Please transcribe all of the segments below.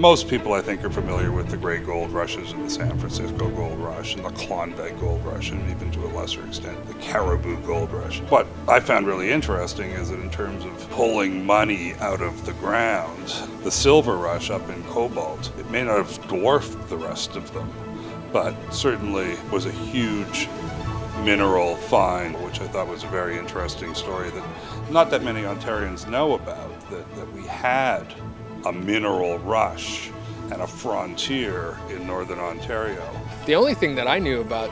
Most people, I think, are familiar with the Great Gold Rushes and the San Francisco Gold Rush and the Klondike Gold Rush, and even to a lesser extent, the Caribou Gold Rush. What I found really interesting is that in terms of pulling money out of the ground, the Silver Rush up in Cobalt, it may not have dwarfed the rest of them, but certainly was a huge mineral find, which I thought was a very interesting story that not that many Ontarians know about, that we had a mineral rush and a frontier in northern Ontario. The only thing that I knew about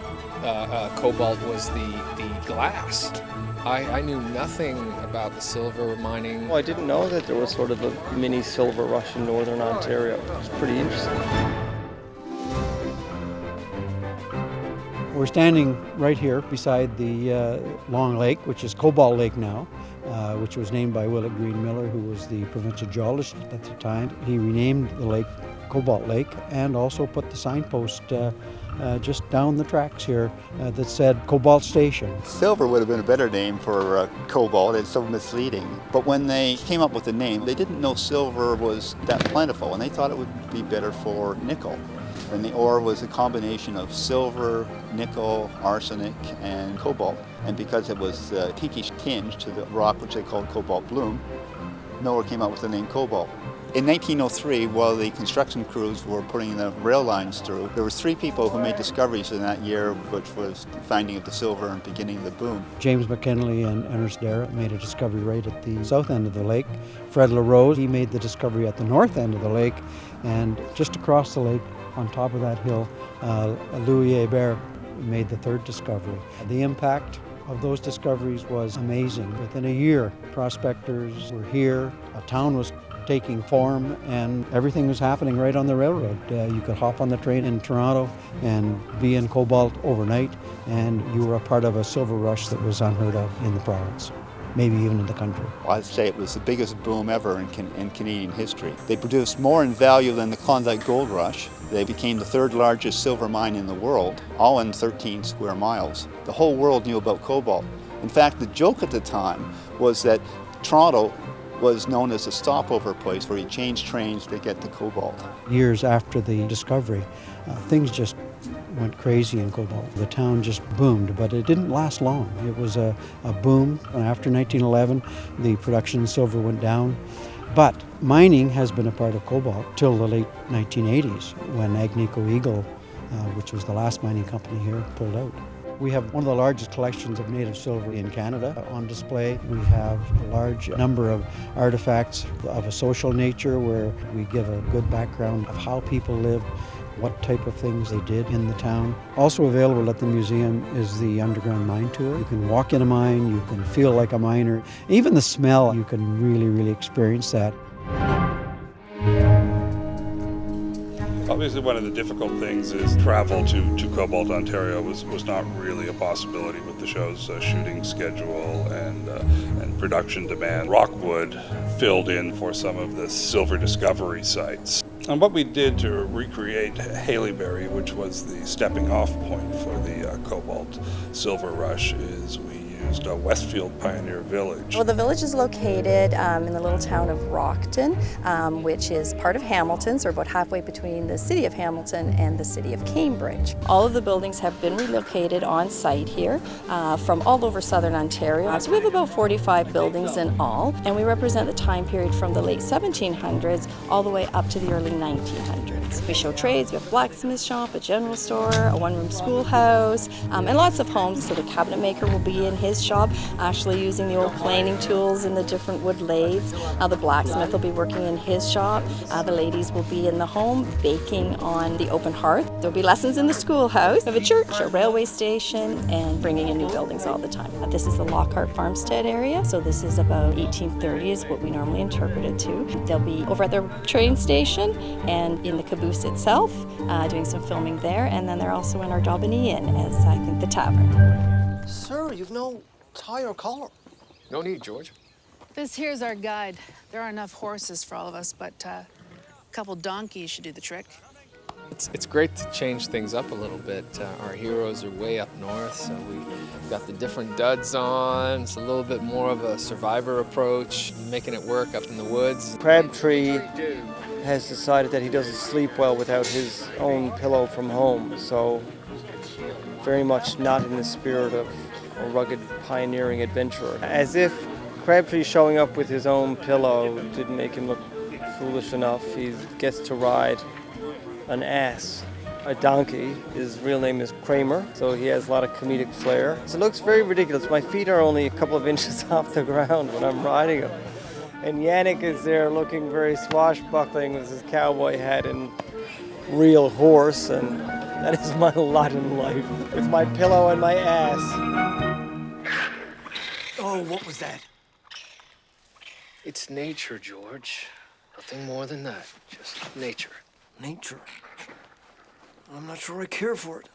cobalt was the glass. I knew nothing about the silver mining. Well, I didn't know that there was sort of a mini silver rush in northern Ontario. It's pretty interesting. We're standing right here beside the Long Lake, which is Cobalt Lake now, which was named by Willett Green Miller, who was the provincial geologist at the time. He renamed the lake Cobalt Lake and also put the signpost just down the tracks here that said Cobalt Station. Silver would have been a better name for cobalt. It's so misleading. But when they came up with the name, they didn't know silver was that plentiful, and they thought it would be better for nickel. And the ore was a combination of silver, nickel, arsenic, and cobalt. And because it was a pinkish tinge to the rock, which they called cobalt bloom, Miller came up with the name Cobalt. In 1903, while the construction crews were putting the rail lines through, there were 3 people who made discoveries in that year, which was the finding of the silver and beginning of the boom. James McKinley and Ernest Darrett made a discovery right at the south end of the lake. Fred LaRose, he made the discovery at the north end of the lake, and just across the lake, on top of that hill, Louis Hébert made the 3rd discovery. The impact of those discoveries was amazing. Within a year, prospectors were here, a town was taking form, and everything was happening right on the railroad. You could hop on the train in Toronto and be in Cobalt overnight, and you were a part of a silver rush that was unheard of in the province, maybe even in the country. I'd say it was the biggest boom ever in Canadian history. They produced more in value than the Klondike Gold Rush. They became the 3rd largest silver mine in the world, all in 13 square miles. The whole world knew about cobalt. In fact, the joke at the time was that Toronto was known as a stopover place where you change trains to get to cobalt. Years after the discovery, things just went crazy in Cobalt. The town just boomed, but it didn't last long. It was a boom, and after 1911, the production of silver went down. But mining has been a part of Cobalt till the late 1980s, when Agnico Eagle, which was the last mining company here, pulled out. We have one of the largest collections of native silver in Canada on display. We have a large number of artifacts of a social nature where we give a good background of how people lived, what type of things they did in the town. Also available at the museum is the underground mine tour. You can walk in a mine, you can feel like a miner. Even the smell, you can really experience that. Obviously, one of the difficult things is travel to Cobalt, Ontario was not really a possibility with the show's shooting schedule and production demand. Rockwood filled in for some of the silver discovery sites. And what we did to recreate Haleyberry, which was the stepping off point for the Cobalt Silver Rush, is we used Westfield Pioneer Village. Well, the village is located in the little town of Rockton, which is part of Hamilton, so we're about halfway between the city of Hamilton and the city of Cambridge. All of the buildings have been relocated on site here from all over southern Ontario. So we have about 45 buildings in all, and we represent the time period from the late 1700s all the way up to the early 1900s. We show trades, we have a blacksmith shop, a general store, a one-room schoolhouse, and lots of homes. So the cabinet maker will be in his shop, actually using the old planing tools and the different wood lathes. The blacksmith will be working in his shop. The ladies will be in the home baking on the open hearth. There'll be lessons in the schoolhouse. We have a church, a railway station, and bringing in new buildings all the time. This is the Lockhart Farmstead area, so this is about 1830 is what we normally interpret it to. They'll be over at their train station and in the caboose itself, doing some filming there, and then they're also in our Daubeny Inn as, I think, the tavern. Sir, you've no tie or collar. No need, George. This here's our guide. There aren't enough horses for all of us, but a couple donkeys should do the trick. It's great to change things up a little bit. Our heroes are way up north, so we've got the different duds on. It's a little bit more of a survivor approach, making it work up in the woods. Crabtree has decided that he doesn't sleep well without his own pillow from home, so very much not in the spirit of a rugged pioneering adventurer. As if Crabtree showing up with his own pillow didn't make him look foolish enough, he gets to ride an ass, a donkey. His real name is Kramer, so he has a lot of comedic flair. So it looks very ridiculous. My feet are only a couple of inches off the ground when I'm riding him. And Yannick is there looking very swashbuckling with his cowboy hat and real horse, and that is my lot in life, with my pillow and my ass. Oh, what was that? It's nature, George. Nothing more than that. Just nature. Nature. I'm not sure I care for it.